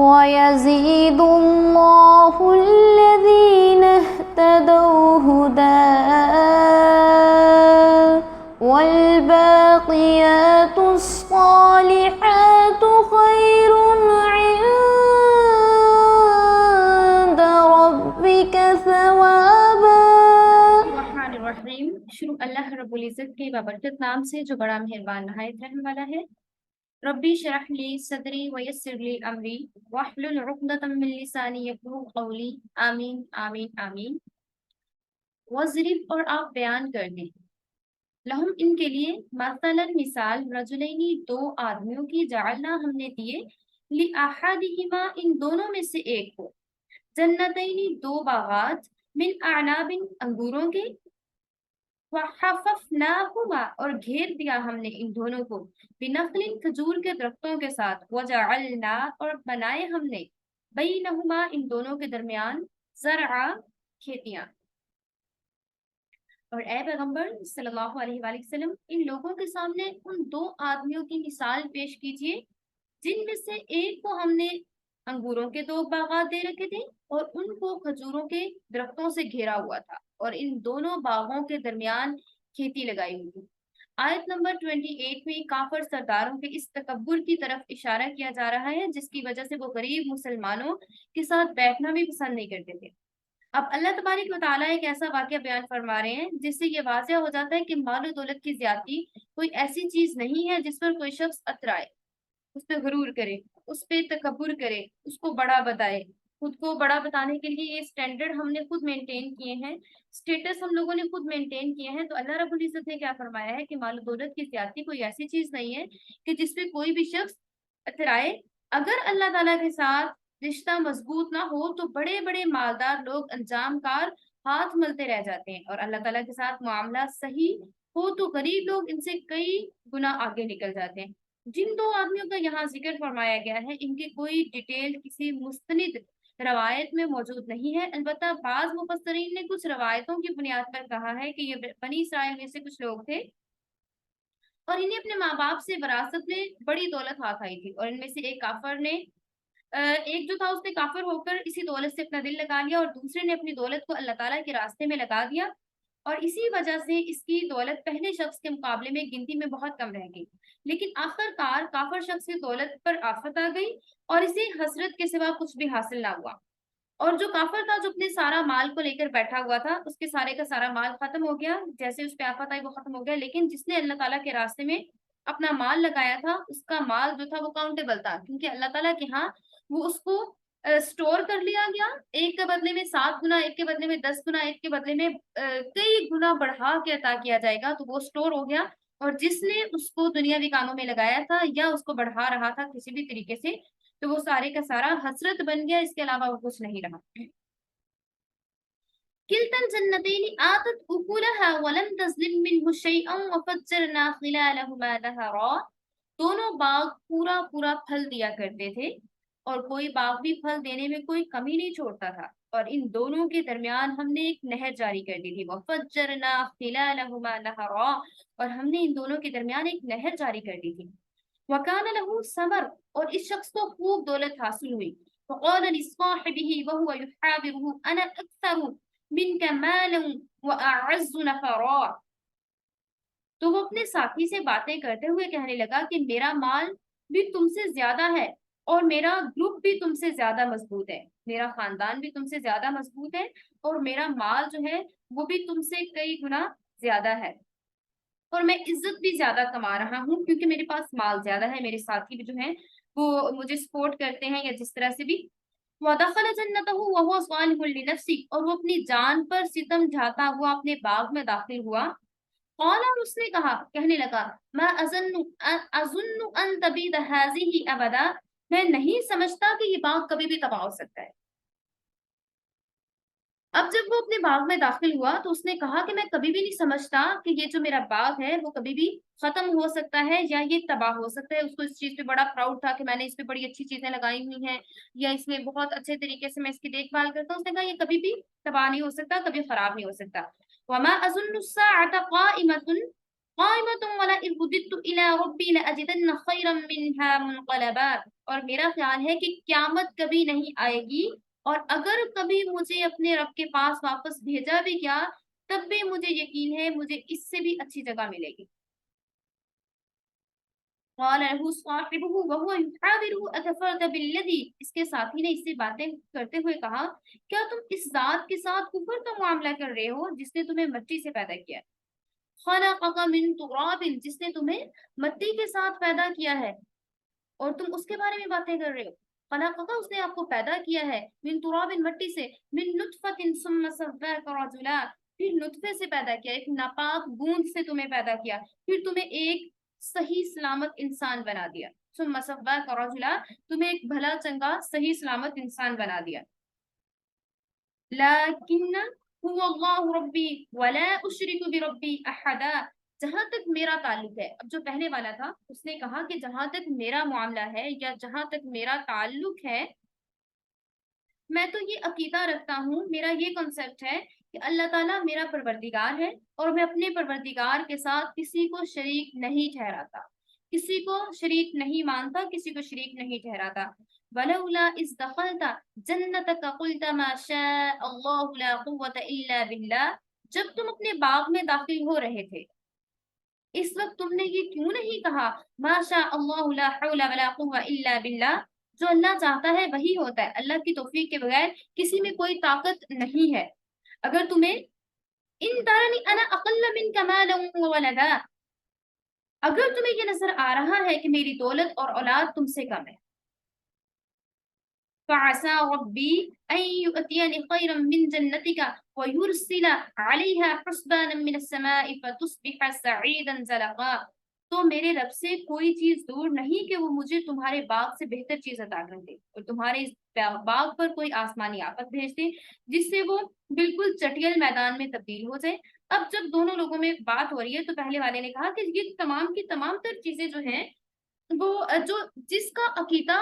وَيَزِيدُ اللَّهُ الَّذِينَ اهْتَدَوْا هُدًى وَالْبَاقِيَاتُ الصَّالِحَاتُ خَيْرٌ عِندَ رَبِّكَ ثَوَابًا۔ الرحمن الرحیم، شروع اللہ رب العزت کے بابرکت نام سے جو بڑا مہربان نہایت رحم والا ہے۔ ربی شرح لی صدری ویسر لی امری واحلل عقدۃ من لسانی یفقہوا قولی، آمین آمین آمین۔ وضرب، اور آپ بیان کر دیں، لہم ان کے لیے، مثلا مثال، رجلینی دو آدمیوں کی، جعلنا ہم نے دیے، لأحدہما ان دونوں میں سے ایک کو، جنتینی دو باغات، من اعناب انگوروں کے، وحففناہما اور گھیر دیا ہم نے ان دونوں کو، بنخل کھجور کے درختوں کے ساتھ، وجعلنا اور بنائے ہم نے، بینہما ان دونوں کے درمیان، زرعا کھیتیاں۔ اور اے پیغمبر صلی اللہ علیہ وآلہ وسلم، ان لوگوں کے سامنے ان دو آدمیوں کی مثال پیش کیجیے جن میں سے ایک کو ہم نے انگوروں کے دو باغات دے رکھے تھے اور ان کو کھجوروں کے درختوں سے گھیرا ہوا تھا، اور ان دونوں باغوں کے درمیان کھیتی لگائی ہوئی تھی۔ آیت نمبر 28 میں کافر سرداروں کے اس تکبر کی طرف اشارہ کیا جا رہا ہے جس کی وجہ سے وہ غریب مسلمانوں کے ساتھ بیٹھنا بھی پسند نہیں کرتے تھے۔ اب اللہ تبارک و تعالیٰ ایک ایسا واقعہ بیان فرما رہے ہیں جس سے یہ واضح ہو جاتا ہے کہ مال و دولت کی زیادتی کوئی ایسی چیز نہیں ہے جس پر کوئی شخص اترائے، اس پہ غرور کرے، اس پہ تکبر کرے، اس کو بڑا بتائے۔ خود کو بڑا بتانے کے لیے یہ سٹینڈرڈ ہم نے خود مینٹین کیے ہیں، سٹیٹس ہم لوگوں نے خود مینٹین کیے ہیں۔ تو اللہ رب العزت نے کیا فرمایا ہے کہ مال و دولت کی زیادتی کوئی ایسی چیز نہیں ہے کہ جس پہ کوئی بھی شخص اترائے۔ اگر اللہ تعالیٰ کے ساتھ رشتہ مضبوط نہ ہو تو بڑے بڑے مالدار لوگ انجام کار ہاتھ ملتے رہ جاتے ہیں، اور اللہ تعالیٰ کے ساتھ معاملہ صحیح ہو تو غریب لوگ ان سے کئی گنا آگے نکل جاتے ہیں۔ جن دو آدمیوں کا یہاں ذکر فرمایا گیا ہے ان کی کوئی ڈیٹیل کسی مستند روایت میں موجود نہیں ہے، البتہ بعض مفسرین نے کچھ روایتوں کی بنیاد پر کہا ہے کہ یہ بنی اسرائیل میں سے کچھ لوگ تھے اور انہیں اپنے ماں باپ سے وراثت میں بڑی دولت ہاتھ آئی تھی، اور ان میں سے ایک کافر نے ایک جو تھا اس نے کافر ہو کر اسی دولت سے اپنا دل لگا لیا، اور دوسرے نے اپنی دولت کو اللہ تعالیٰ کے راستے میں لگا دیا، اور اسی وجہ سے اس کی دولت پہلے شخص کے مقابلے میں گنتی میں بہت کم رہ گئی۔ لیکن آخر کار کافر شخص کی دولت پر آفت آ گئی اور اسے حسرت کے سوا کچھ بھی حاصل نہ ہوا، اور جو کافر تھا جو اپنے سارا مال کو لے کر بیٹھا ہوا تھا اس کے سارے کا سارا مال ختم ہو گیا، جیسے اس پہ آفت آئی وہ ختم ہو گیا۔ لیکن جس نے اللہ تعالیٰ کے راستے میں اپنا مال لگایا تھا اس کا مال جو تھا وہ کاؤنٹیبل تھا، کیونکہ اللہ تعالیٰ کے ہاں وہ اس کو اسٹور کر لیا گیا، ایک کے بدلے میں 7 گنا، ایک کے بدلے میں 10 گنا، ایک کے بدلے میں کئی گنا بڑھا کے عطا کیا جائے گا، تو وہ اسٹور ہو گیا، اور جس نے اس کو دنیاوی کاموں میں لگایا تھا یا اس کو بڑھا رہا تھا کسی بھی طریقے سے تو وہ سارے کا سارا حسرت بن گیا، اس کے علاوہ وہ کچھ نہیں رہا۔ کلتا الجنتین آتت اکلها ولم تظلم منه شیئا وفجرنا خلالهما نہرا، دونوں باغ پورا پورا پھل دیا کرتے تھے اور کوئی باغ بھی پھل دینے میں کوئی کمی نہیں چھوڑتا تھا، اور ان دونوں کے درمیان ہم نے ایک نہر جاری کر دی تھی، وفجرنا خلالهما نہرا، اور ہم نے ان دونوں کے درمیان ایک نہر جاری کر دی تھی۔ وکان له ثمر، اور اس شخص کو خوب دولت حاصل ہوئی، فقال لصاحبه وهو يحاوره انا اکثر منك مالا واعز نفرا، تو وہ اپنے ساتھی سے باتیں کرتے ہوئے کہنے لگا کہ میرا مال بھی تم سے زیادہ ہے اور میرا گروپ بھی تم سے زیادہ مضبوط ہے، میرا خاندان بھی تم سے زیادہ مضبوط ہے اور میرا مال جو ہے وہ بھی تم سے کئی گنا زیادہ ہے، اور میں عزت بھی زیادہ کما رہا ہوں کیونکہ میرے پاس مال زیادہ ہے، میرے ساتھی بھی جو ہیں وہ مجھے سپورٹ کرتے ہیں یا جس طرح سے بھی۔ وَدَخَلَ جَنَّتَهُ وَهُوَ ظَالِمٌ لِنَفْسِهِ، اور وہ اپنی جان پر ستم ڈھاتا ہوا اپنے باغ میں داخل ہوا۔ قال، اور اس نے کہا، کہنے لگا، ما اظن ان تبید هذه ابدا، میں نہیں سمجھتا کہ یہ باغ کبھی بھی تباہ ہو سکتا ہے۔ اب جب وہ اپنے باغ میں داخل ہوا تو اس نے کہا کہ میں کبھی بھی نہیں سمجھتا کہ یہ جو میرا باغ ہے وہ کبھی بھی ختم ہو سکتا ہے یا یہ تباہ ہو سکتا ہے۔ اس کو اس چیز پہ بڑا پراؤڈ تھا کہ میں نے اس پہ بڑی اچھی چیزیں لگائی ہوئی ہیں یا اس میں بہت اچھے طریقے سے میں اس کی دیکھ بھال کرتا ہوں۔ اس نے کہا یہ کبھی بھی تباہ نہیں ہو سکتا، کبھی خراب نہیں ہو سکتا۔ وما اظن الساعة قائمة قائمة ولئن رددت إلى ربي لأجدن خيرا منها منقلبا. اور میرا خیال ہے کہ قیامت کبھی نہیں آئے گی، اور اگر کبھی مجھے اپنے رب کے پاس واپس بھیجا بھی گیا تب بھی مجھے یقین ہے مجھے اس سے بھی اچھی جگہ ملے گی. قال له صاحبه وهو يحاوره أكفرت بالذي، اس کے ساتھی نے اس سے باتیں کرتے ہوئے کہا کیا تم اس ذات کے ساتھ کفر کا معاملہ کر رہے ہو جس نے تمہیں مٹی سے پیدا کیا، خلقك من تراب، جس نے تمہیں مٹی کے ساتھ پیدا کیا ہے اور تم اس کے بارے میں باتیں کر رہے ہو. خلقك، اس نے آپ کو پیدا کیا ہے، من تراب، مٹی سے، من نطفة ثم سواك رجلا، پھر نطفے سے پیدا کیا، ایک ناپاک گوند سے تمہیں پیدا کیا، پھر تمہیں ایک صحیح سلامت انسان بنا دیا. ثم سواك رجلا، تمہیں ایک بھلا چنگا صحیح سلامت انسان بنا دیا. لیکن هو اللہ ربی ولا اشرک بربی احدا، جہاں تک میرا تعلق ہے. اب جو پہلے والا تھا اس نے کہا کہ جہاں تک میرا معاملہ ہے یا جہاں تک میرا تعلق ہے میں تو یہ عقیدہ رکھتا ہوں، میرا یہ کنسپٹ ہے کہ اللہ تعالیٰ میرا پروردگار ہے اور میں اپنے پروردگار کے ساتھ کسی کو شریک نہیں ٹھہراتا، کسی کو شریک نہیں مانتا، کسی کو شریک نہیں ٹھہراتا. ولولا اذ دخلت جنتک قلت ما شاء اللہ لا قوة الا باللہ، جب تم اپنے باغ میں داخل ہو رہے تھے اس وقت تم نے یہ کیوں نہیں کہا ما شاء اللہ لا حول ولا قوة الا باللہ، جو اللہ چاہتا ہے وہی ہوتا ہے، اللہ کی توفیق کے بغیر کسی میں کوئی طاقت نہیں ہے. اگر تمہیں ان ترنی انا اقل منک مالا وولدا، اگر تمہیں یہ نظر آ رہا ہے کہ میری دولت اور اولاد تم سے کم ہے، فعسى ربي أن يؤتيني خيرا من جنتك ويرسل عليها حسبانا من السماء فتصبح سعيدا زلقا، تو میرے رب سے کوئی چیز دور نہیں کہ وہ مجھے تمہارے باغ سے بہتر چیز عطا کر دے اور تمہارے اس باغ پر کوئی آسمانی آفت بھیج دے جس سے وہ بالکل چٹیل میدان میں تبدیل ہو جائے. اب جب دونوں لوگوں میں بات ہو رہی ہے تو پہلے والے نے کہا کہ یہ تمام کی تمام تر چیزیں جو ہیں وہ جو جس کا عقیدہ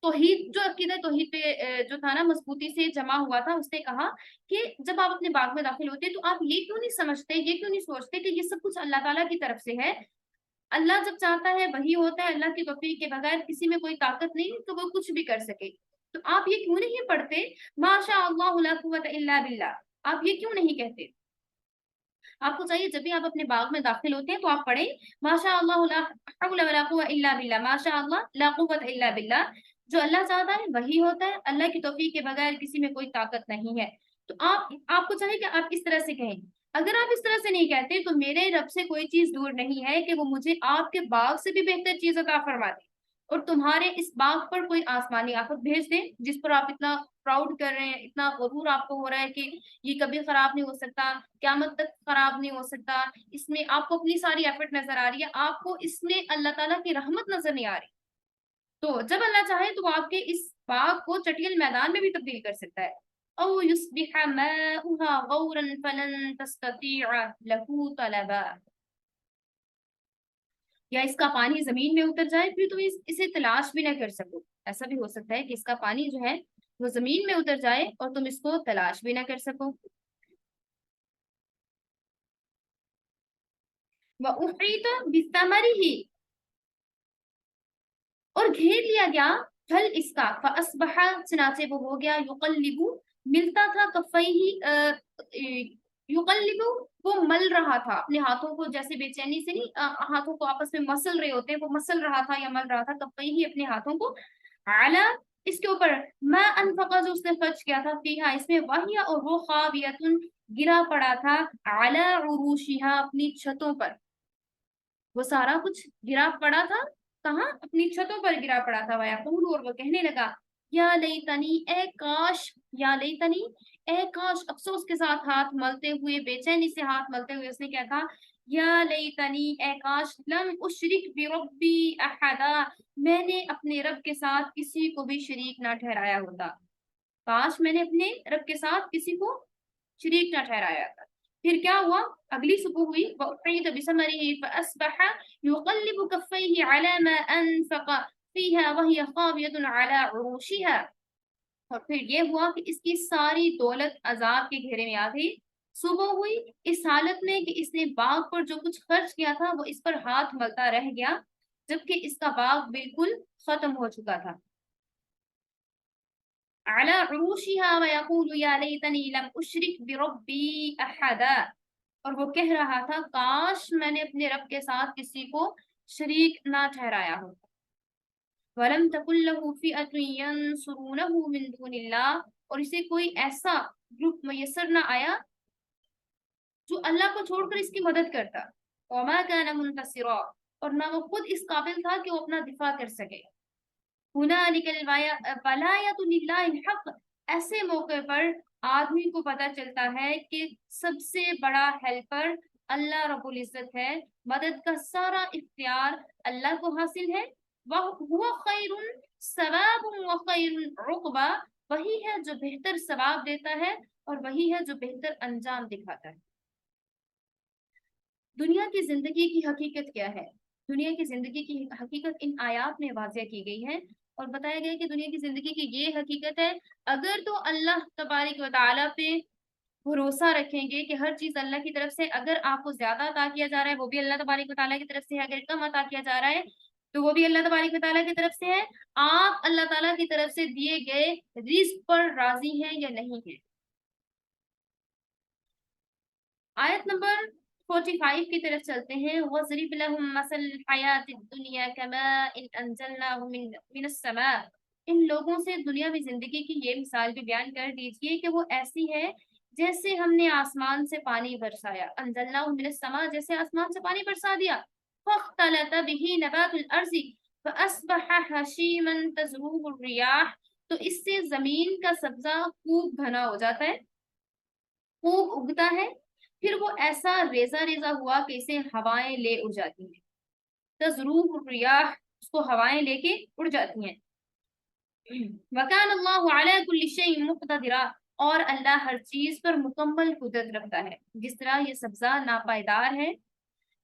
توحید، جو عقیدہ توحید پہ جو تھا نا مضبوطی سے جمع ہوا تھا، اس نے کہا کہ جب آپ اپنے باغ میں داخل ہوتے تو آپ یہ کیوں نہیں سمجھتے، یہ کیوں نہیں سوچتے کہ یہ سب کچھ اللہ تعالیٰ کی طرف سے ہے، اللہ جب چاہتا ہے وہی ہوتا ہے، اللہ کی توفیق کے بغیر کسی میں کوئی طاقت نہیں تو وہ کچھ بھی کر سکے. تو آپ یہ کیوں نہیں پڑھتے ما شاء اللہ لا قوة الا باللہ، آپ یہ کیوں نہیں کہتے؟ آپ کو چاہیے جب بھی آپ اپنے باغ میں داخل ہوتے ہیں تو آپ پڑھیں ماشاء اللہ لا حول ولا قوة الا باللہ، ماشاء اللہ لا قوة الا باللہ، جو اللہ چاہتا ہے وہی ہوتا ہے، اللہ کی توفیق کے بغیر کسی میں کوئی طاقت نہیں ہے. تو آپ کو چاہیے کہ آپ اس طرح سے کہیں. اگر آپ اس طرح سے نہیں کہتے تو میرے رب سے کوئی چیز دور نہیں ہے کہ وہ مجھے آپ کے باغ سے بھی بہتر چیز عطا فرما دے اور تمہارے اس باغ پر کوئی آسمانی آفت بھیج دے جس پر آپ اتنا پراؤڈ کر رہے ہیں، اتنا غرور آپ کو ہو رہا ہے کہ یہ کبھی خراب نہیں ہو سکتا، قیامت تک خراب نہیں ہو سکتا، اس میں آپ کو اپنی ساری ایفرٹ نظر آ رہی ہے، آپ کو اس میں اللہ تعالیٰ کی رحمت نظر نہیں آ رہی. تو جب اللہ چاہے تو وہ آپ کے اس باغ کو چٹیل میدان میں بھی تبدیل کر سکتا ہے. او یصبح ماؤها غورا فلن تستطيع له طلبا، یا اس کا پانی زمین میں اتر جائے پھر تم اسے تلاش بھی نہ کر سکو. ایسا بھی ہو سکتا ہے کہ اس کا پانی جو ہے وہ زمین میں اتر جائے اور تم اس کو تلاش بھی نہ کر سکو. وَأُحِيطَ بِثَمَرِهِ، اور گھیر لیا گیا پھل اس کا، فَأَصْبَحَ، چنانچہ وہ ہو گیا، يُقَلِّبُ، ملتا تھا، کفیہ، یقلب، وہ مل رہا تھا اپنے ہاتھوں کو، جیسے بے چینی سے نہیں ہاتھوں کو آپس میں مسل رہے ہوتے ہیں، وہ مسل رہا تھا یا مل رہا تھا، کفیہ اپنے ہاتھوں کو، علی، اس کے اوپر، ما انفقا، جو اس نے خرچ کیا تھا، فیہا، اس میں، وہی، اور وہ، خاویتن، گرا پڑا تھا، علی عروشہا، اپنی چھتوں پر، وہ سارا کچھ گرا پڑا تھا کہاں، اپنی چھتوں پر گرا پڑا تھا. وَيَقُولُ، اور وہ کہنے لگا، یا لیتنی، اے کاش، یا لیتنی، اے کاش، افسوس کے ساتھ ہاتھ ملتے ہوئے، بے چینی سے ہاتھ ملتے ہوئے اس نے کیا کہا، یا لیتنی، اے کاش، لم اشرک بربی احدا، میں نے اپنے رب کے ساتھ کسی کو بھی شریک نہ ٹھہرایا ہوتا، کاش میں نے اپنے رب کے ساتھ کسی کو شریک نہ ٹھہرایا تھا. پھر کیا ہوا، اگلی صبح ہوئی، وَأُحِيطَ بِثَمَرِهِ فَأَصْبَحَ يُقَلِّبُ كَفَّيْهِ عَلَى مَا أَنفَقَ فِيهَا وَهِيَ خَاوِيَةٌ عَلَى عُرُوشِهَا. اور پھر یہ ہوا کہ اس کی ساری دولت عذاب کے گھیرے میں آ گئی صبح ہوئی اس حالت میں کہ اس نے باغ پر جو کچھ خرچ کیا تھا وہ اس پر ہاتھ ملتا رہ گیا، جبکہ اس کا باغ بالکل ختم ہو چکا تھا۔ على عروشها ويقول يا ليتني لم أشرك بربي أحدا، اور وہ کہہ رہا تھا کاش میں نے اپنے رب کے ساتھ کسی کو شریک نہ ٹھہرایا ہو۔ وَلَمْ تَكُنْ لَهُ فِئَةٌ يَنْصُرُونَهُ مِنْ دُونِ اللَّهِ، اور اسے کوئی ایسا گروپ میسر نہ آیا جو اللہ کو چھوڑ کر اس کی مدد کرتا۔ وَمَا كَانَ مُنْتَصِرًا، اور نہ وہ خود اس قابل تھا کہ وہ اپنا دفاع کر سکے۔ هُنَالِكَ الْوَلَایَةُ لِلَّهِ الْحَقِّ، ایسے موقع پر آدمی کو پتہ چلتا ہے کہ سب سے بڑا ہیلپر اللہ رب العزت ہے، مدد کا سارا اختیار اللہ کو حاصل ہے۔ وَهُوَ خَيْرٌ ثَوَابٌ وَخَيْرٌ عُقْبًا، وہی ہے جو بہتر ثواب دیتا ہے اور وہی ہے جو بہتر انجام دکھاتا ہے۔ دنیا کی زندگی کی حقیقت کیا ہے؟ دنیا کی زندگی کی حقیقت ان آیات میں واضح کی گئی ہے اور بتایا گیا کہ دنیا کی زندگی کی یہ حقیقت ہے، اگر تو اللہ تبارک و تعالیٰ پہ بھروسہ رکھیں گے کہ ہر چیز اللہ کی طرف سے، اگر آپ کو زیادہ عطا کیا جا رہا ہے وہ بھی اللہ تبارک و تعالیٰ کی طرف سے ہے، اگر کم عطا کیا جا رہا ہے تو وہ بھی اللہ تبارک و تعالیٰ کی طرف سے ہے، آپ اللہ تعالیٰ کی طرف سے دیے گئے رزق پر راضی ہیں یا نہیں ہیں۔ آیت نمبر 45 کی طرف چلتے ہیں۔ وَاضْرِبْ لَهُم مَثَلَ الْحَيَاةِ الدُّنْيَا كَمَاءٍ أَنزَلْنَاهُ مِنَ السَّمَاءِ، ان لوگوں سے دنیاوی زندگی کی یہ مثال بھی بیان کر دیجئے کہ وہ ایسی ہے جیسے ہم نے آسمان سے پانی برسایا، أَنزَلْنَاهُ مِنَ السَّمَاءِ، جیسے آسمان سے پانی برسا دیا، فَاخْتَلَطَ بِهِ نَبَاتُ الْأَرْضِ فَأَصْبَحَ هَشِيمًا تَذْرُوهُ الرِّيَاحُ، تو اس سے زمین کا سبزہ خوب گھنا ہو جاتا ہے، خوب اگتا ہے، پھر وہ ایسا ریزہ ریزہ ہوا کہ اسے ہوائیں لے اڑ جاتی ہیں۔ تزروح الریاح، اس کو ہوائیں لے کے اڑ جاتی ہیں۔ وکان اللہ علی کل شیء مقتدرا، اور اللہ ہر چیز پر مکمل قدرت رکھتا ہے۔ جس طرح یہ سبزہ ناپائیدار ہے،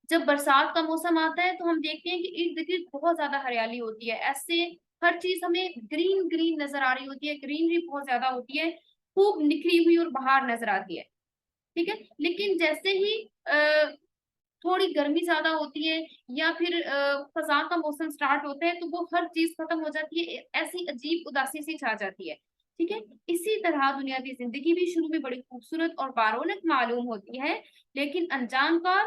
جب برسات کا موسم آتا ہے تو ہم دیکھتے ہیں کہ ارد گرد بہت زیادہ ہریالی ہوتی ہے، ایسے ہر چیز ہمیں گرین گرین نظر آ رہی ہوتی ہے، گرینری بہت زیادہ ہوتی ہے، خوب نکھری ہوئی اور بہار نظر آتی ہے، ٹھیک ہے۔ لیکن جیسے ہی تھوڑی گرمی زیادہ ہوتی ہے یا پھر خزاں کا موسم سٹارٹ ہوتا ہے تو وہ ہر چیز ختم ہو جاتی ہے، ایسی عجیب اداسی سی چھا جاتی ہے، ٹھیک ہے۔ اسی طرح دنیا کی زندگی بھی شروع میں بڑی خوبصورت اور بارونق معلوم ہوتی ہے، لیکن انجام کا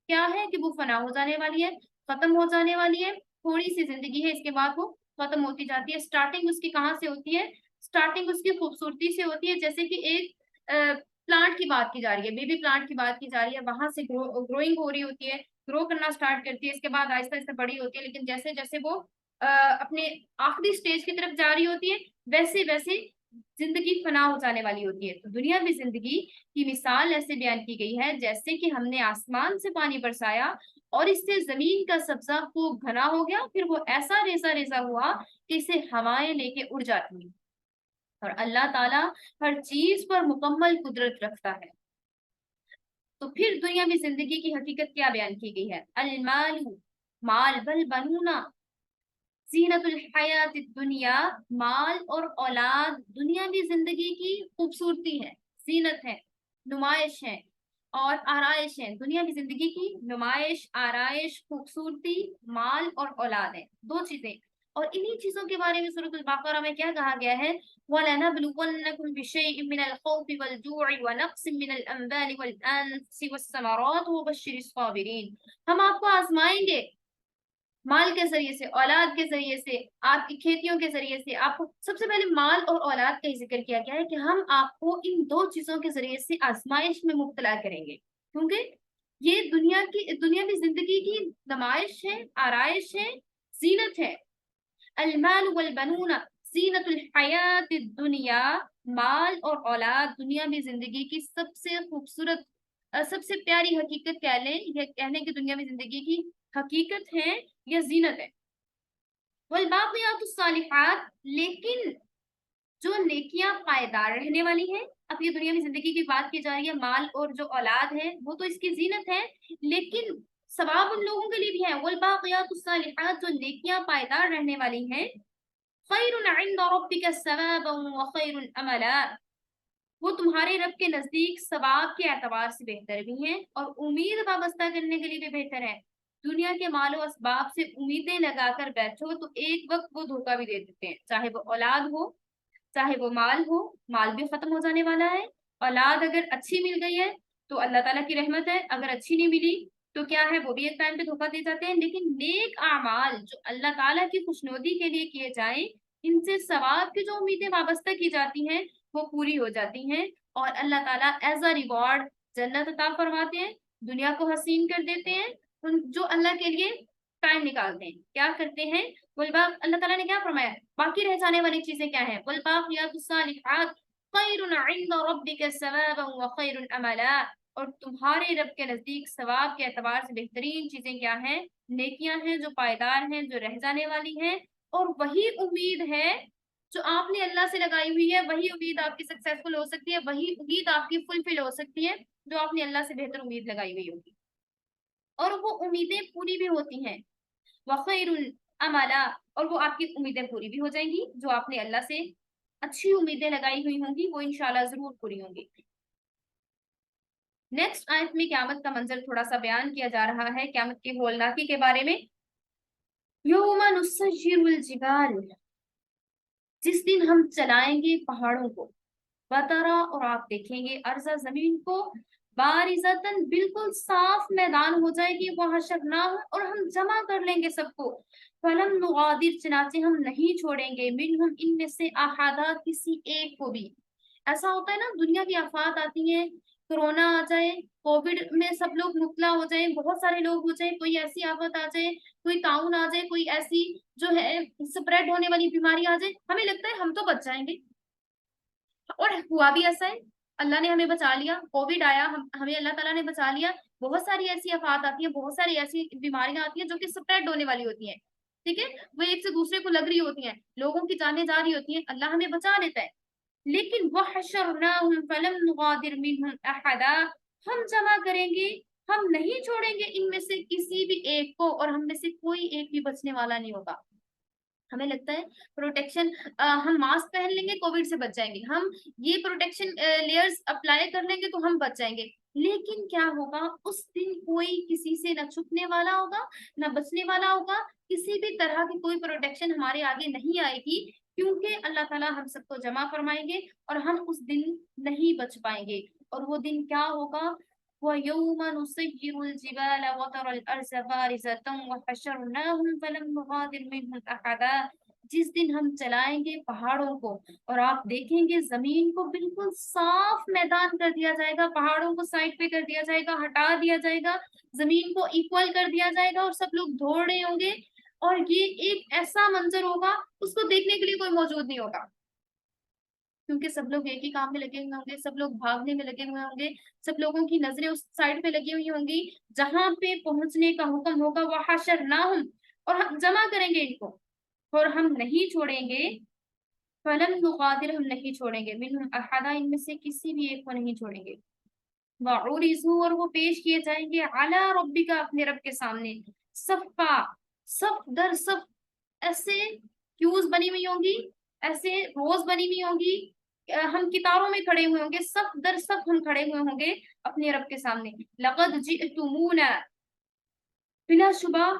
کیا ہے کہ وہ فنا ہو جانے والی ہے، ختم ہو جانے والی ہے، تھوڑی سی زندگی ہے، اس کے بعد وہ ختم ہوتی جاتی ہے۔ سٹارٹنگ اس کی کہاں سے ہوتی ہے؟ سٹارٹنگ اس کی خوبصورتی سے ہوتی ہے، جیسے کہ ایک پلانٹ کی بات کی جا رہی ہے، بیبی پلانٹ کی بات کی جا رہی ہے، وہاں سے گروئنگ ہو رہی ہوتی ہے، گرو کرنا سٹارٹ کرتی ہے، اس کے بعد آہستہ آہستہ بڑی ہوتی ہے، لیکن جیسے جیسے وہ اپنے آخری سٹیج کی طرف جا رہی ہوتی ہے ویسے ویسے زندگی فنا ہو جانے والی ہوتی ہے۔ تو دنیاوی زندگی کی مثال ایسے بیان کی گئی ہے جیسے کہ ہم نے آسمان سے پانی برسایا اور اس سے زمین کا سبزہ خوب گھنا ہو گیا، پھر وہ ایسا ریزہ ریزہ ہوا کہ اسے ہوائیں لے کے اڑ جاتی ہیں، اور اللہ تعالیٰ ہر چیز پر مکمل قدرت رکھتا ہے۔ تو پھر دنیاوی زندگی کی حقیقت کیا بیان کی گئی ہے؟ المال، مال، بل بنونا زینت الحیات الدنیا، مال اور اولاد دنیاوی زندگی کی خوبصورتی ہے، زینت ہے، نمائش ہے اور آرائش ہے۔ دنیاوی زندگی کی نمائش، آرائش، خوبصورتی، مال اور اولاد ہے، دو چیزیں، اور انہی چیزوں کے بارے میں سورۃ البقرہ میں کیا کہا گیا ہے؟ وَلَنَبْلُوَنَّكُمْ بِشَيْءٍ مِّنَ الْخَوْفِ وَالْجُوعِ وَنَقْصٍ مِّنَ الْأَمْوَالِ وَالْأَنفُسِ وَالثَّمَرَاتِ وَبَشِّرِ الصَّابِرِينَ، ہم آپ کو آزمائیں گے مال کے ذریعے سے، اولاد کے ذریعے سے، آپ کی کھیتیوں کے ذریعے سے۔ آپ کو سب سے پہلے مال اور اولاد کا ہی ذکر کیا گیا ہے کہ ہم آپ کو ان دو چیزوں کے ذریعے سے آزمائش میں مبتلا کریں گے، کیونکہ یہ دنیاوی زندگی کی نمائش ہے، آرائش ہے، زینت ہے۔ المال والبنون زینت الحیات الدنیا، مال اور اولاد دنیاوی زندگی کی سب سے خوبصورت، سب سے پیاری حقیقت کہہ لیں، یہ کہنے کی دنیاوی زندگی کی حقیقت ہے یا زینت ہے۔ والباقیات الصالحات، لیکن جو نیکیاں پائیدار رہنے والی ہیں، اب یہ دنیاوی زندگی کی بات کی جا رہی ہے، مال اور جو اولاد ہے وہ تو اس کی زینت ہے، لیکن ثواب ان لوگوں کے لیے بھی ہے۔ والباقیات الصالحات، جو نیکیاں پائیدار رہنے والی ہیں، خیر عند ربک ثوابا وخیر املا، وہ تمہارے رب کے نزدیک ثواب کے اعتبار سے بہتر بھی ہیں اور امید وابستہ کرنے کے لیے بھی بہتر ہے۔ دنیا کے مال و اسباب سے امیدیں لگا کر بیٹھو تو ایک وقت وہ دھوکہ بھی دے دیتے ہیں، چاہے وہ اولاد ہو چاہے وہ مال ہو، مال بھی ختم ہو جانے والا ہے۔ اولاد اگر اچھی مل گئی ہے تو اللہ تعالیٰ کی رحمت ہے، اگر اچھی نہیں ملی تو کیا ہے، وہ بھی ایک ٹائم پہ دھوکہ دے جاتے ہیں۔ لیکن نیک اعمال جو اللہ تعالیٰ کی خوشنودی کے لیے کیے جائیں، ان سے ثواب کی جو امیدیں وابستہ کی جاتی ہیں وہ پوری ہو جاتی ہیں، اور اللہ تعالیٰ ایز اے ریوارڈ جنت عطا فرماتے ہیں، دنیا کو حسین کر دیتے ہیں۔ ان جو اللہ کے لیے ٹائم نکالتے ہیں کیا کرتے ہیں، والباق اللہ تعالیٰ نے کیا فرمایا، باقی رہ جانے والی چیزیں کیا ہیں، والباقیات الصالحات خیر عند ربک ثوابا وخیر املا، اور تمہارے رب کے نزدیک ثواب کے اعتبار سے بہترین چیزیں کیا ہیں، نیکیاں ہیں جو پائیدار ہیں، جو رہ جانے والی ہیں، اور وہی امید ہے جو آپ نے اللہ سے لگائی ہوئی ہے، وہی امید آپ کی سکسیسفل ہو سکتی ہے، وہی امید آپ کی فلفل ہو سکتی ہے جو آپ نے اللہ سے بہتر امید لگائی ہوئی ہوگی، اور وہ امیدیں پوری بھی ہوتی ہیں۔ وخیر الاملا، اور وہ آپ کی امیدیں پوری بھی ہو جائیں گی، جو آپ نے اللہ سے اچھی امیدیں لگائی ہوئی ہوں گی وہ انشاءاللہ ضرور پوری ہوں گی۔ نیکسٹ آیت میں قیامت کا منظر تھوڑا سا بیان کیا جا رہا ہے، قیامت کی ہولناکی کے بارے میں۔ یوم نسجر الجبال، جس دن ہم چلائیں گے پہاڑوں کو، وترا، اور آپ دیکھیں گے، ارضا، زمین کو، بارزتن، بالکل صاف میدان ہو جائے گی، وہ حشر نہ ہو، اور ہم جمع کر لیں گے سب کو، فلم نغادر، چنانچہ ہم نہیں چھوڑیں گے، منہم، ان میں سے، احدا، کسی ایک کو بھی۔ ایسا ہوتا ہے نا، دنیا کی آفات آتی ہیں، کورونا آ جائے، کووڈ میں سب لوگ مبتلا ہو جائیں، بہت سارے لوگ ہو جائیں، کوئی ایسی آفت آ جائے، کوئی تعاون آ جائے، کوئی ایسی جو ہے سپریڈ ہونے والی بیماری آ جائے، ہمیں لگتا ہے ہم تو بچ جائیں گے، اور ہوا بھی ایسا ہے، اللہ نے ہمیں بچا لیا، کووڈ آیا، ہمیں اللہ تعالیٰ نے بچا لیا۔ بہت ساری ایسی آفات آتی ہیں، بہت ساری ایسی بیماریاں آتی ہیں جو کہ سپریڈ ہونے والی ہوتی ہیں، ٹھیک ہے، وہ ایک سے دوسرے کو لگ رہی ہوتی ہیں، لوگوں کی جانیں جا رہی ہوتی ہیں، اللہ ہمیں بچا لیتا ہے۔ لیکن وَحَشَرْنَاهُمْ فَلَمْ نُغَادِرْ مِنْهُمْ أَحَدًا، ہم جمع کریں گے، ہم نہیں چھوڑیں گے ان میں سے کسی بھی ایک کو، اور ہم میں سے کوئی ایک بھی بچنے والا نہیں ہوگا۔ ہمیں لگتا ہے پروٹیکشن، ہم ماسک پہن لیں گے کووڈ سے بچ جائیں گے، ہم یہ پروٹیکشن لیئرز اپلائی کر لیں گے تو ہم بچ جائیں گے، لیکن کیا ہوگا، اس دن کوئی کسی سے نہ چھپنے والا ہوگا نہ بچنے والا ہوگا، کسی بھی طرح کی کوئی پروٹیکشن ہمارے آگے نہیں آئے گی، کیونکہ اللہ تعالیٰ ہم سب کو جمع فرمائیں گے اور ہم اس دن نہیں بچ پائیں گے۔ اور وہ دن کیا ہوگا، وَيَوْمَ نُسَيِّرُ الْجِبَالَ وَتَرَى الْأَرْضَ بَارِزَةً وَحَشَرْنَاهُمْ فَلَمْ نُغَادِرْ مِنْهُمْ أَحَدًا، جس دن ہم چلائیں گے پہاڑوں کو، اور آپ دیکھیں گے زمین کو بالکل صاف میدان کر دیا جائے گا، پہاڑوں کو سائڈ پہ کر دیا جائے گا، ہٹا دیا جائے گا، زمین کو ایکول کر دیا جائے گا، اور سب لوگ دوڑ رہے ہوں گے، اور یہ ایک ایسا منظر ہوگا اس کو دیکھنے کے لیے کوئی موجود نہیں ہوگا، کیونکہ سب لوگ ایک ہی کام میں لگے ہوئے ہوں گے، سب لوگ بھاگنے میں لگے ہوئے ہوں گے، سب لوگوں کی نظریں اس سائڈ پہ لگی ہوئی ہوں گی جہاں پہ پہنچنے کا حکم ہوگا، وَحَشَرْنَاهُمْ، اور ہم جمع کریں گے ان کو، اور ہم نہیں چھوڑیں گے، فَلَمْ نُغَادِرْ، ہم نہیں چھوڑیں گے، مِنْهُمْ أَحَدًا، ان میں سے کسی بھی ایک کو نہیں چھوڑیں گے، وَعُرِضُوا، اور وہ پیش کیے جائیں گے، عَلَىٰ رَبِّكَ، اپنے رب کے سامنے، صفا، صف در صف، ایسے کیوز بنی ہوئی ہوں گی، ایسے روز بنی ہوئی ہوں گی، ہم کتاروں میں کھڑے ہوئے ہوں گے، صف در صف ہم کھڑے ہوئے ہوں گے اپنے رب کے سامنے، لَقَدْ جِئْتُمُونَا، بلا شبہ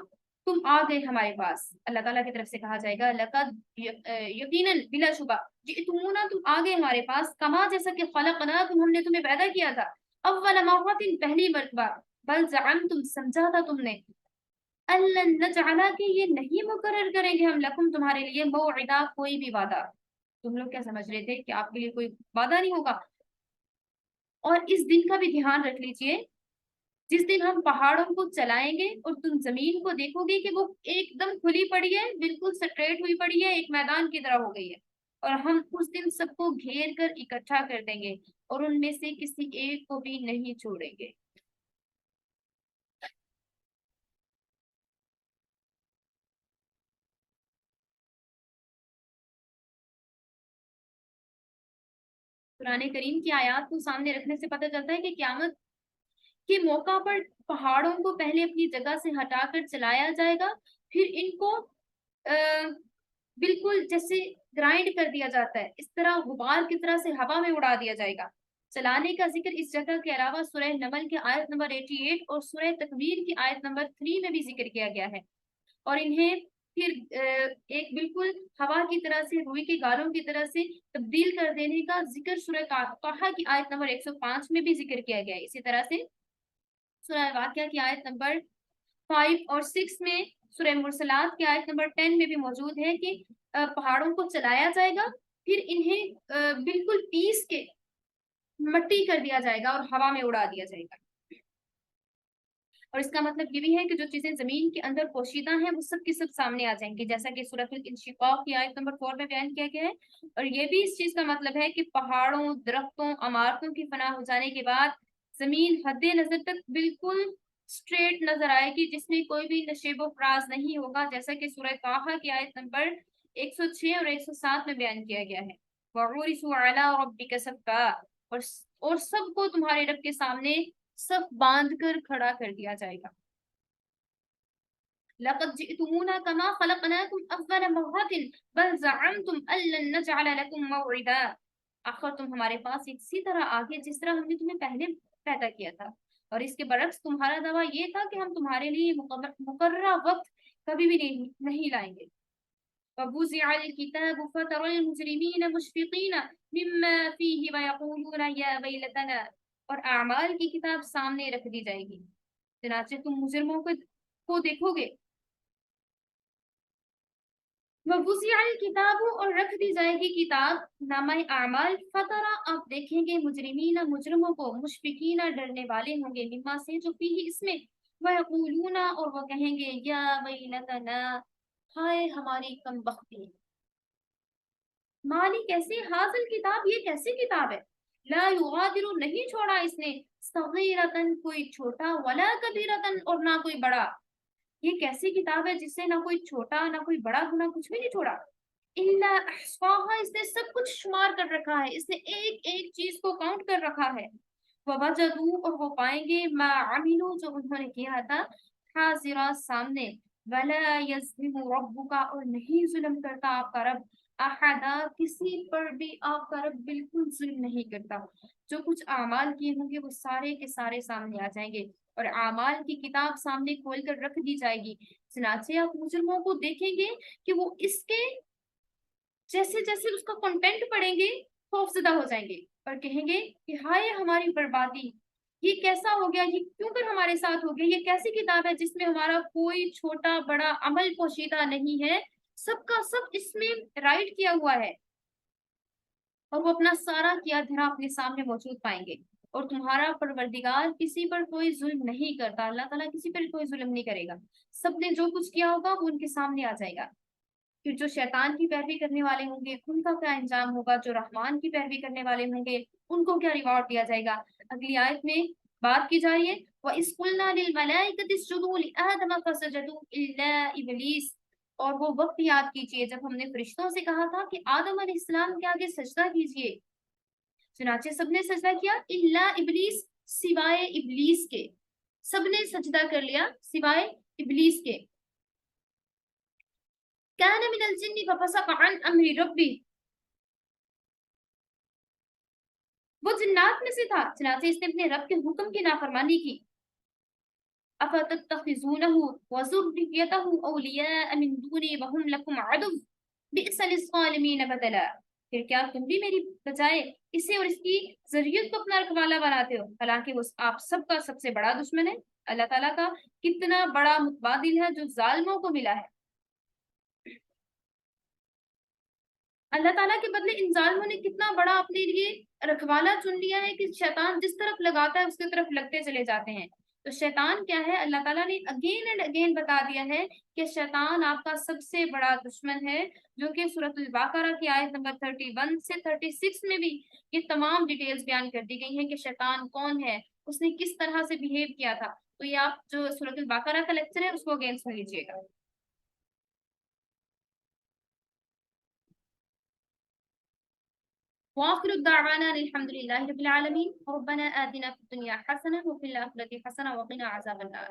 تم آ گئے ہمارے پاس، اللہ تعالیٰ کی طرف سے کہا جائے گا، لقد، یقیناً، بلا شبہ، جئتمونا، تم آ گئے ہمارے پاس، کما، جیسا کہ خلقناکم، ہم نے تمہیں پیدا کیا تھا، اول مرۃ، پہلی مرتبہ، بل زعمتم، سمجھا تھا تم نے، الن نجعل، کہ یہ نہیں مقرر کریں گے ہم لکم، تمہارے لیے، موعدا، کوئی بھی وعدہ، تم لوگ کیا سمجھ رہے تھے کہ آپ کے لیے کوئی وعدہ نہیں ہوگا؟ اور اس دن کا بھی دھیان رکھ لیجئے، جس دن ہم پہاڑوں کو چلائیں گے اور تم زمین کو دیکھو گے کہ وہ ایک دم کھلی پڑی ہے، بالکل سٹریٹ ہوئی پڑی ہے، ایک میدان کی طرح ہو گئی ہے، اور ہم اس دن سب کو گھیر کر اکٹھا کر دیں گے، اور ان میں سے کسی ایک کو بھی نہیں چھوڑیں گے۔ قرآن کریم کی آیات کو سامنے رکھنے سے پتہ چلتا ہے کہ قیامت کے موقع پر پہاڑوں کو پہلے اپنی جگہ سے ہٹا کر چلایا جائے گا، پھر ان کو بالکل جیسے گرائنڈ کر دیا جاتا ہے، اس طرح غبار کی طرح سے ہوا میں اڑا دیا جائے گا، چلانے کا ذکر اس جگہ کے علاوہ سورہ نمل کے آیت نمبر 88 اور سورہ تکویر کی آیت نمبر 3 میں بھی ذکر کیا گیا ہے، اور انہیں پھر ایک بالکل ہوا کی طرح سے، روئی کے گالوں کی طرح سے تبدیل کر دینے کا ذکر سورہ طٰہٰ کی آیت نمبر 105 میں بھی ذکر کیا گیا ہے۔ اسی طرح سے سورہ واقعہ کی آیت نمبر 5 اور 6 میں، سورہ مرسلات کی آیت نمبر 10 میں بھی موجود ہے کہ پہاڑوں کو چلایا جائے گا، پھر انہیں بالکل پیس کے مٹی کر دیا جائے گا اور ہوا میں اڑا دیا جائے گا۔ اور اس کا مطلب یہ بھی ہے کہ جو چیزیں زمین کے اندر پوشیدہ ہیں وہ سب کی سب سامنے آ جائیں گی، جیسا کہ سورۃ الانشقاق کی آیت نمبر 4 میں بیان کیا گیا ہے۔ اور یہ بھی اس چیز کا مطلب ہے کہ پہاڑوں، درختوں، عمارتوں کی فنا ہو جانے کے بعد زمین حد نظر تک بالکل اسٹریٹ نظر آئے گی، جس میں کوئی بھی نشیب و فراز نہیں ہوگا، جیسا کہ سورہ طٰہٰ کی آیت نمبر 106 اور 107 میں بیان کیا گیا ہے۔ وَعُرِضُوا عَلَىٰ رَبِّكَ صَفًّا، اور سب کو تمہارے رب کے سامنے صف باندھ کر کھڑا کر دیا جائے گا۔ لَقَدْ جِئْتُمُونَا كَمَا خَلَقْنَاكُمْ أَوَّلَ مَرَّةٍ بَلْ زَعَمْتُمْ أَن لَّن نَّجْعَلَ لَكُم مَّوْعِدًا، آخر تم ہمارے پاس اسی طرح آگے جس طرح ہم نے تمہیں پہلے پیدا کیا تھا، اور اس کے برعکس تمہارا دعویٰ یہ تھا کہ ہم تمہارے لیے مقررہ وقت کبھی بھی نہیں لائیں گے۔ وَوُضِعَ الْكِتَابُ فَتَرَى الْمُجْرِمِينَ مُشْفِقِينَ مِمَّا فِيهِ وَيَقُولُونَ يَا وَيْلَتَنَا، اور اعمال کی کتاب سامنے رکھ دی جائے گی، چنانچہ تم مجرموں کو دیکھو گے۔ وَوُضِعَ الْكِتَابُ، اور رکھ دی جائے گی کتاب، نامہ اعمال، فَتَرَى، آپ دیکھیں گے، مجرمین، مجرموں کو، مشفقین، ڈرنے والے ہوں گے، مما سے، جو فیہ، اس میں، وَيَقُولُونَ، اور وہ کہیں گے، یا ویلتنا، ہائے ہماری کم بختی، مالی، کیسی حاصل کتاب، یہ کیسی کتاب ہے، لا یغادر، نہیں چھوڑا اس نے، صغیرتن، کوئی چھوٹا، ولا کبیرتن، اور نہ کوئی بڑا، یہ کیسی کتاب ہے جس سے نہ کوئی چھوٹا نہ کوئی بڑا گناہ کچھ بھی نہیں چھوڑا، الا احصاها، اس نے سب کچھ شمار کر رکھا ہے، اس نے ایک ایک چیز کو کاؤنٹ کر رکھا ہے، ووجدوا، اور وہ پائیں گے، ما عملوا، جو انہوں نے کیا تھا، حاضرا، سامنے، ولا یظلم ربک، اور نہیں ظلم کرتا آپ کا رب، احدا، کسی پر بھی آپ کا رب بالکل ظلم نہیں کرتا، جو کچھ اعمال کیے ہوں گے وہ سارے کے سارے سامنے آ جائیں گے، اور اعمال کی کتاب سامنے کھول کر رکھ دی جائے گی، چنانچہ آپ مجرموں کو دیکھیں گے کہ وہ اس کے جیسے جیسے اس کا کنٹینٹ پڑھیں گے خوف زدہ ہو جائیں گے، اور کہیں گے کہ ہائے ہماری بربادی، یہ کیسا ہو گیا، یہ کیوں کر ہمارے ساتھ ہو گیا، یہ کیسی کتاب ہے جس میں ہمارا کوئی چھوٹا بڑا عمل پوشیدہ نہیں ہے، سب کا سب اس میں رائٹ کیا ہوا ہے، اور وہ اپنا سارا کیا دھرا اپنے سامنے موجود پائیں گے، اور تمہارا پروردگار کسی پر کوئی ظلم نہیں کرتا، اللہ تعالیٰ کسی پر کوئی ظلم نہیں کرے گا، سب نے جو کچھ کیا ہوگا وہ ان کے سامنے آ جائے گا، پھر جو شیطان کی پیروی کرنے والے ہوں گے ان کا کیا انجام ہوگا، جو رحمان کی پیروی کرنے والے ہوں گے ان کو کیا ریوارڈ دیا جائے گا۔ اگلی آیت میں بات کی جا رہی ہے، وَإِذْ قُلْنَا لِلْمَلَائِكَةِ اسْجُدُوا لِآدَمَ فَسَجَدُوا إِلَّا إِبْلِيسَ، اور وہ وقت یاد کیجئے جب ہم نے فرشتوں سے کہا تھا کہ آدم علیہ السلام کے آگے سجدہ کیجئے، چنانچہ سب نے سجدہ کیا، الا ابلیس، سوائے ابلیس کے، سب نے سجدہ کر لیا سوائے ابلیس کے، كان من الجن ففسق عن امر ربی، وہ جنات میں سے تھا چنانچہ اس نے اپنے رب کے حکم کی نافرمانی کی، افتتخذونه وذريته اولیاء من دوني وهم لكم عدو بئس للظالمین بدلا، پھر کیا تم بھی میری بجائے اسے اور اس کی ذریت کو اپنا رکھوالا بناتے ہو، حالانکہ وہ آپ سب کا سب سے بڑا دشمن ہے، اللہ تعالیٰ کا کتنا بڑا متبادل ہے جو ظالموں کو ملا ہے، اللہ تعالیٰ کے بدلے ان ظالموں نے کتنا بڑا اپنے لیے رکھوالا چن لیا ہے کہ شیطان جس طرف لگاتا ہے اس کی طرف لگتے چلے جاتے ہیں، تو شیطان کیا ہے، اللہ تعالیٰ نے اگین اینڈ اگین بتا دیا ہے کہ شیطان آپ کا سب سے بڑا دشمن ہے، جو کہ سورۃ البقرہ کی آیت نمبر 31 سے 36 میں بھی یہ تمام ڈیٹیلز بیان کر دی گئی ہیں کہ شیطان کون ہے، اس نے کس طرح سے بیہیو کیا تھا، تو یہ آپ جو سورۃ البقرہ کا لیکچر ہے اس کو اگین سن لیجیے گا۔ وآخر الدعوانا الحمد لله رب العالمين، ربنا آتنا في الدنيا حسنة وفي الآخرة حسنة وقنا عذاب النار۔